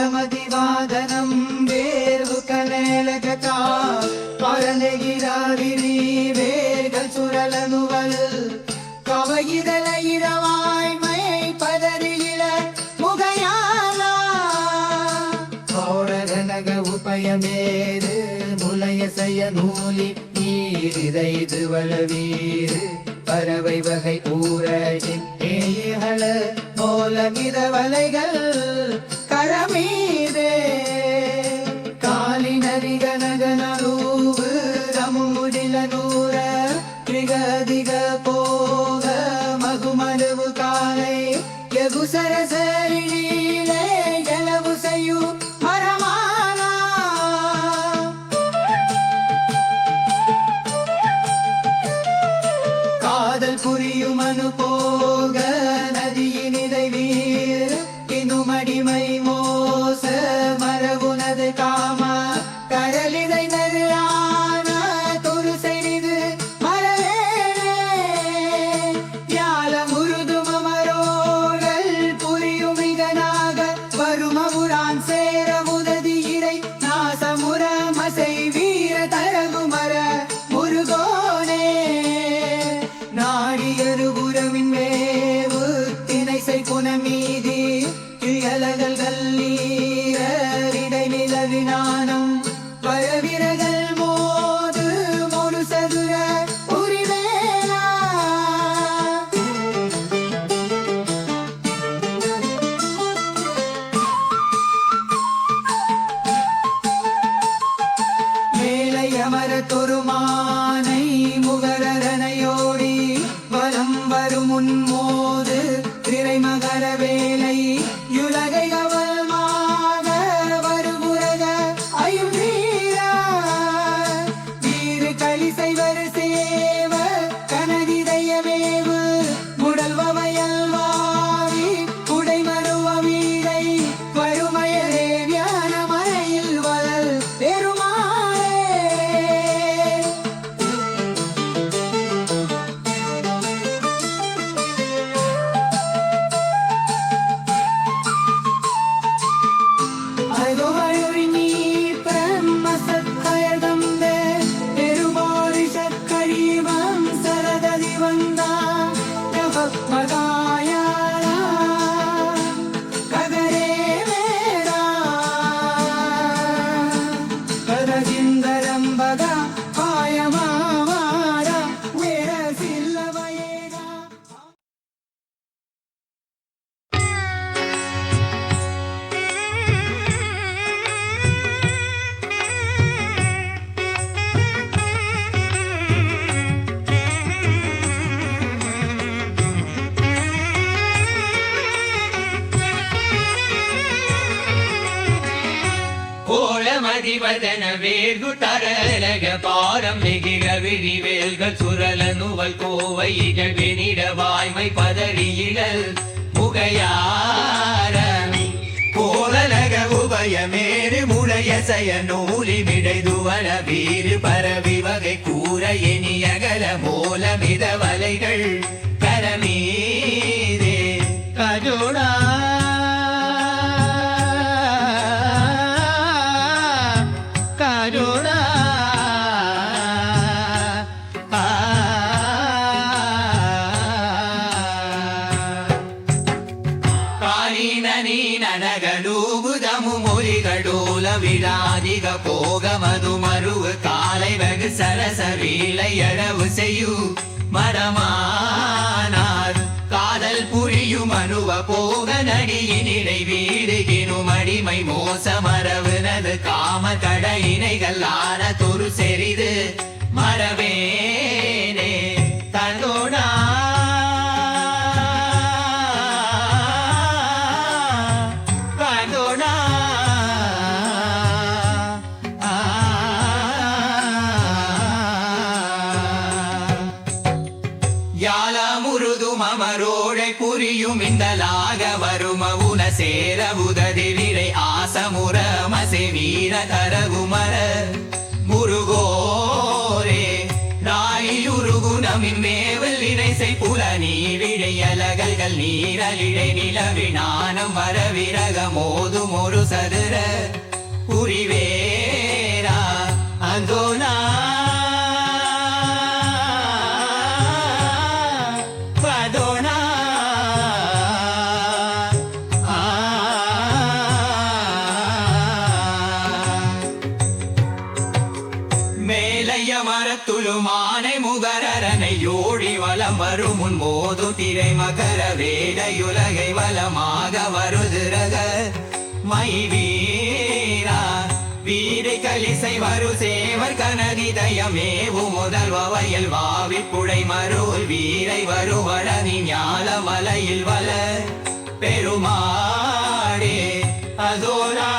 கோலமதிவாதனம் வேர்வு கனேலகா பரந்தகிராவிரி வேர்கள் சுரலனுவல் கவகிதல இரவாய்மை பதறியில முகையாலா கோரகனக உபயமேறு முலைய செய்ய நூலி நீரிதைது வளவீறு பறவை வகை ஊரகின் ஏயகள போலமித வலைகள் கரமீதே காலினரிகனகனூவு ரமுமுடிலனூர திரிகதிக போக மகுமருவு காலை எகுசரசரிலே எலவு செய்யு மரமாலா காதல் புரியும் அனு போக நதியினிதை வீர் இனுமடிமை மோச மரபுனது காம கரலிதை நருளான துரு செய்து மரவேளே யால முருதும் அமரோர்கள் புரியும் மிகனாக வருமபுரான் சேர உததி இறை நாசமுற மசை வீர தரகுமர முருகோனே நாடியரு புறவின் வேவு திணைசை புனமீதி இயலகள் கல்லீரடை நிலவினானம் பரவிரகள் மோது மொரு சதுர உரிவேலா மேலை அமர தொருமானை முகரனையோடி வலம் வரும் முன்மோது திரை மகர வேலை யுலகை அவள் மாக வருபுரக அயுதீரா வீறு களிசை வரு சேவ கனதிதயமேவு முடல்வயல் வாரி குடை மருவ வீடை வறுமையரே வியான மறையில் வளல் பெருமாளே மதிவதன வேர்கு தரலக பாரம் மிகிர விரிவேல்கள் சுரலனுவல் கோவை இகழ்வினிட வாய்மை பதறியிழல் முகையார கோலலக உபயமேறு முளைய செய நூலி மிடைதுவள வீறு பரவி வகை கூற இனியகல மூலமித வலைகள் கரமீதே கஜோடா விடாதிக போக மது மருவு காலை வெகு சரச வீளை அழவு செய்யு மரமானார் காதல் புரியும் அனுவ போக நடியினிடை வீடுகினும் அடிமை மோச மரவுனது காம கடையினைகள் ஆன தொரு செறிது மரவேனே தன்னோடா அருளை புரியும் இந்த லாக வரும உன சேர உததி விரை ஆசமுற மசை வீர தரகுமர முருகோரே ராயுருகுணமின் மேவல் இறைசை புல நீரிழையலகல்கள் நீரலிழை நிலவினானம் வரவிரக மோதும் ஒரு சதுர புரிவேரா அந்தோனா பதோனா மேலைய மரத்துளுமானை முகரனை யோழி வலம் வரும் முன் மோது திரை மகர வேடையுலகை வலமாக வருதிரக மை வீரா வீரை கலிசை வரு சேவர் கனதிதயமேவு முதல் வயல் வாவி புழை மருள் வீரை வருவழனி ஞால மலையில் வல பெருமாடே அதோரா